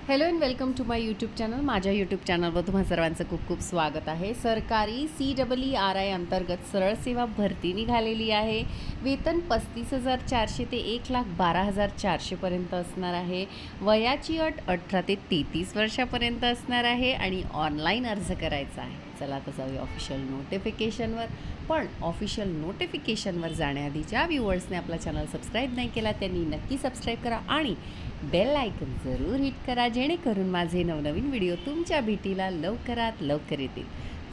Hello and welcome to my YouTube channel. माझ्या YouTube चॅनलवर तुम्हा सर्वांचं खूप खूप स्वागत आहे. सरकारी CEERI अंतर्गत सरळ सेवा भरती निघालेली आहे. वेतन 35,400 ते 1,12,400 पर्यंत असणार आहे. वयाची अट 18 ते 33 वर्षापर्यंत असणार आहे आणि ऑनलाईन अर्ज करायचा आहे. चला आता जाऊया ऑफिशियल नोटिफिकेशनवर. पण ऑफिशियल नोटिफिकेशनवर जाण्याआधी ज्या व्ह्यूअर्सने आपला चॅनल सबस्क्राईब नाही केला त्यांनी नक्की सबस्क्राईब करा आणि बेल आयकन जरूर हिट करा, जेणेकरून माझे नवनवीन व्हिडिओ तुमच्या भेटीला लवकरात लवकर येतील.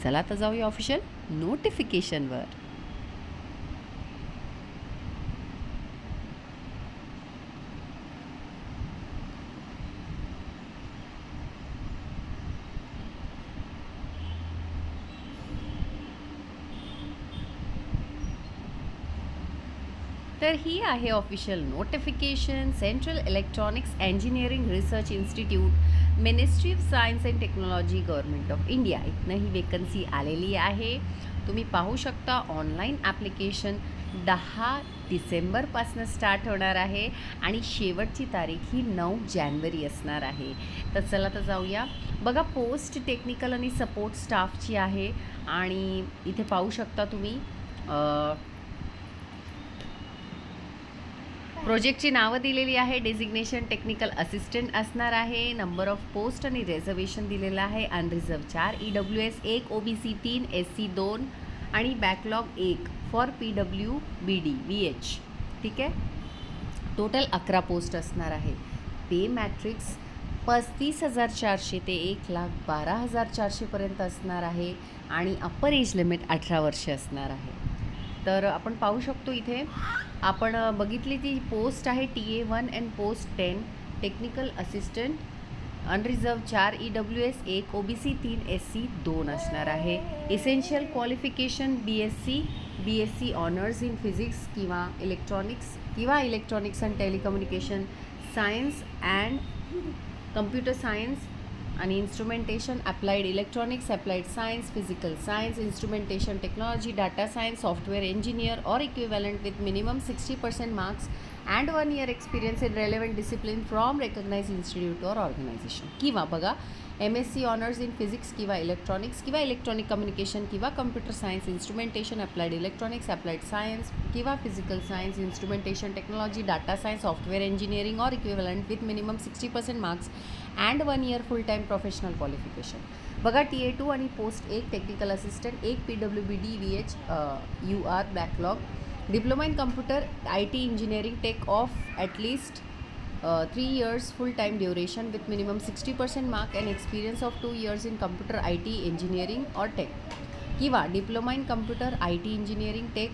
चला तर जाऊया ऑफिशियल नोटिफिकेशनवर. तर ही आहे official notification. Central electronics engineering research institute, ministry of science and technology, government of India इथनं ही वेकन्सी आलेली आहे. तुम्ही पाहू शकता ऑनलाईन ॲप्लिकेशन 10 डिसेंबरपासून स्टार्ट होणार आहे आणि शेवटची तारीख ही 9 जानेवारी असणार आहे. तर चला तर जाऊया. बघा, पोस्ट टेक्निकल आणि सपोर्ट स्टाफची आहे आणि इथे पाहू शकता तुम्ही प्रोजेक्टची नावं दिलेली आहे. डेझिग्नेशन टेक्निकल असिस्टंट असणार आहे. नंबर ऑफ पोस्ट आणि रिझर्वेशन दिलेला आहे. अनरिझर्व 4, EWS 1, OBC 3, SC 2 आणि बॅकलॉग 1 फॉर PWBD VH. ठीक आहे. टोटल 11 पोस्ट असणार आहे. पे मॅट्रिक्स 35,400 ते 1,12,400 पर्यंत असणार आहे आणि अप्पर एज लिमिट 18 वर्ष असणार आहे. तर आपण पाहू शकतो इथे आपण बघितली ती पोस्ट आहे TA1 and post 10 technical assistant. Unreserved 4, EWS 1, OBC 3, SC 2 असणार आहे. Essential qualification BSc honours in physics किंवा electronics and telecommunication science and computer science आणि instrumentation, applied electronics, applied science, physical science, instrumentation technology, data science, software engineer और equivalent with minimum 60% marks and 1 year experience in relevant discipline from recognise institute और organisation. किंवा बघा, MSc honours in physics किंवा electronics किंवा electronic communication किंवा computer science, instrumentation, applied electronics, applied science किंवा physical science, instrumentation technology, data science, software engineering और equivalent with minimum 60% marks and 1 year full time professional qualification. बघा, TA2 आणि post 1 technical assistant, 1 PWBD VH UR backlog. Diploma in computer IT engineering take of at least 3 years full time duration with minimum 60% mark and experience of 2 years in computer IT engineering or tech. किंवा diploma in computer IT engineering take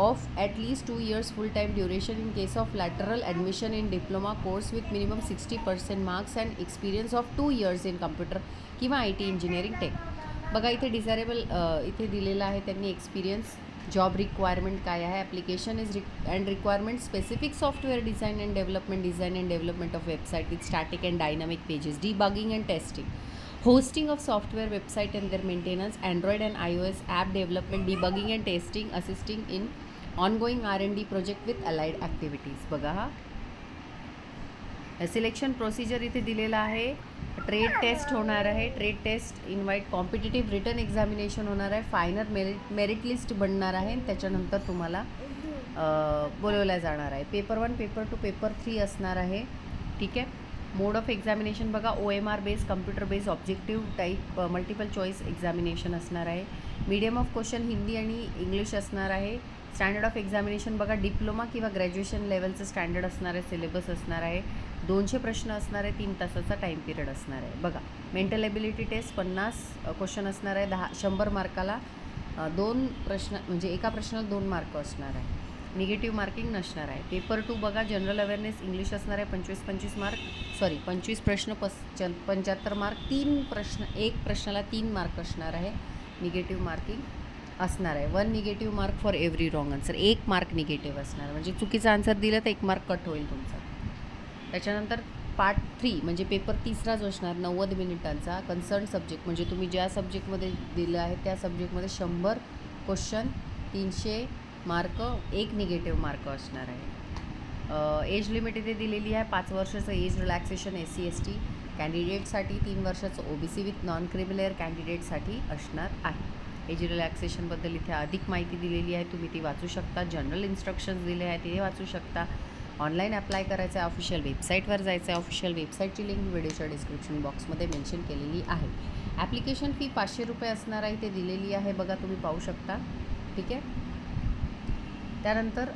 of at least 2 years full time duration in case of lateral admission in diploma course with minimum 60% marks and experience of 2 years in computer किंवा IT engineering take. बघा, इथे desirable इथे दिलेला आहे त्यांनी experience. Job requirement काय आहे? Application is and requirement specific software design and development of website with static and dynamic pages, debugging and testing, hosting of software website and their maintenance, Android and iOS app development, debugging and testing, assisting in ongoing R&D project with allied activities. बघा, हा selection procedure इथे दिलेला आहे. Trade test होणार आहे. Trade test invite competitive written examination होणार आहे. Final merit list बनणार आहे आणि त्याच्यानंतर तुम्हाला बोलवल्या जाणार आहे. पेपर 1, पेपर 2, पेपर 3 असणार आहे. ठीक आहे. मोड ऑफ एक्झामिनेशन बघा, OMR base, computer base, objective type, multiple choice examination असणार आहे. मीडियम ऑफ क्वेश्चन हिंदी आणि इंग्लिश असणार आहे. स्टँडर्ड ऑफ एक्झामिनेशन बघा, डिप्लोमा किंवा ग्रॅज्युएशन लेवलचं स्टँडर्ड असणार आहे. सिलेबस असणार आहे. 200 प्रश्न असणार आहे. 3 तासाचा टाईम पिरियड असणार आहे. बघा, मेंटल एबिलिटी टेस्ट 50 क्वेश्चन असणार आहे. 100 मार्काला 2 प्रश्न, म्हणजे एका प्रश्नाला 2 मार्क असणार आहे. निगेटिव्ह मार्किंग नसणार आहे. पेपर 2 बघा, जनरल अवेअरनेस इंग्लिश असणार आहे. 25 प्रश्न 75 मार्क. 3 प्रश्न, 1 प्रश्नाला 3 मार्क असणार आहे. निगेटिव्ह मार्किंग असणार आहे. 1 negative mark for every wrong answer. 1 mark negative असणार, म्हणजे चुकीचा आन्सर दिलं तर 1 मार्क कट होईल तुमचा. त्याच्यानंतर पार्ट 3 म्हणजे पेपर 3रा जो असणार 90 मिनिटांचा. कन्सर्न सब्जेक्ट म्हणजे तुम्ही ज्या सब्जेक्टमध्ये दिलं आहे त्या सब्जेक्टमध्ये 100 क्वेश्चन, 300 मार्क, 1 निगेटिव्ह मार्क असणार आहे. एज लिमिट इथे दिलेली आहे 5 वर्षाचं एज रिलॅक्सेशन SC ST कॅन्डिडेटसाठी, 3 वर्षाचं OBC विथ नॉन क्रिमिलेअर कॅन्डिडेटसाठी असणार आहे. एज रिलॅक्सेशनबद्दल इथे अधिक माहिती दिलेली आहे, तुम्ही ती वाचू शकता. जनरल इन्स्ट्रक्शन्स दिले आहेत ते वाचू शकता. ऑनलाईन अप्लाय करायचं आहे, ऑफिशियल वेबसाईटवर जायचं आहे. ऑफिशियल वेबसाईटची लिंक व्हिडिओच्या डिस्क्रिप्शन बॉक्समध्ये मेन्शन केलेली आहे. ॲप्लिकेशन फी 500 रुपये असणार आहे, ते दिलेली आहे, बघा तुम्ही पाहू शकता. ठीक आहे. त्यानंतर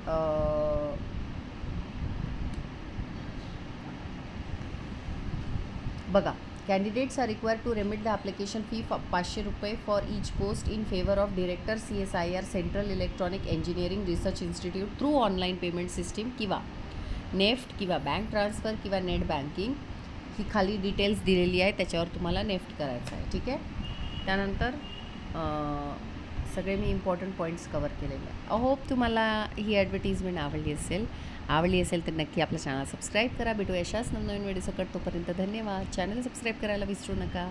बघा, candidates are required to remit the application fee 500 रुपये for each post in favour of director CSIR central electronic engineering research institute through online payment system किंवा नेफ्ट किंवा बँक ट्रान्सफर किंवा नेट बँकिंग. ही खाली डिटेल्स दिलेली आहे, त्याच्यावर तुम्हाला नेफ्ट करायचं आहे. ठीक आहे. त्यानंतर सगळे मी इम्पॉर्टंट पॉईंट्स कवर केलेले आहे. आय होप तुम्हाला ही ॲडव्हर्टिजमेंट आवडली असेल तर नक्की आपलं चॅनल सबस्क्राईब करा. भेटूया अशाच नवनवीन व्हिडिओ सकट. तोपर्यंत धन्यवाद. चॅनल सबस्क्राईब करायला विसरू नका.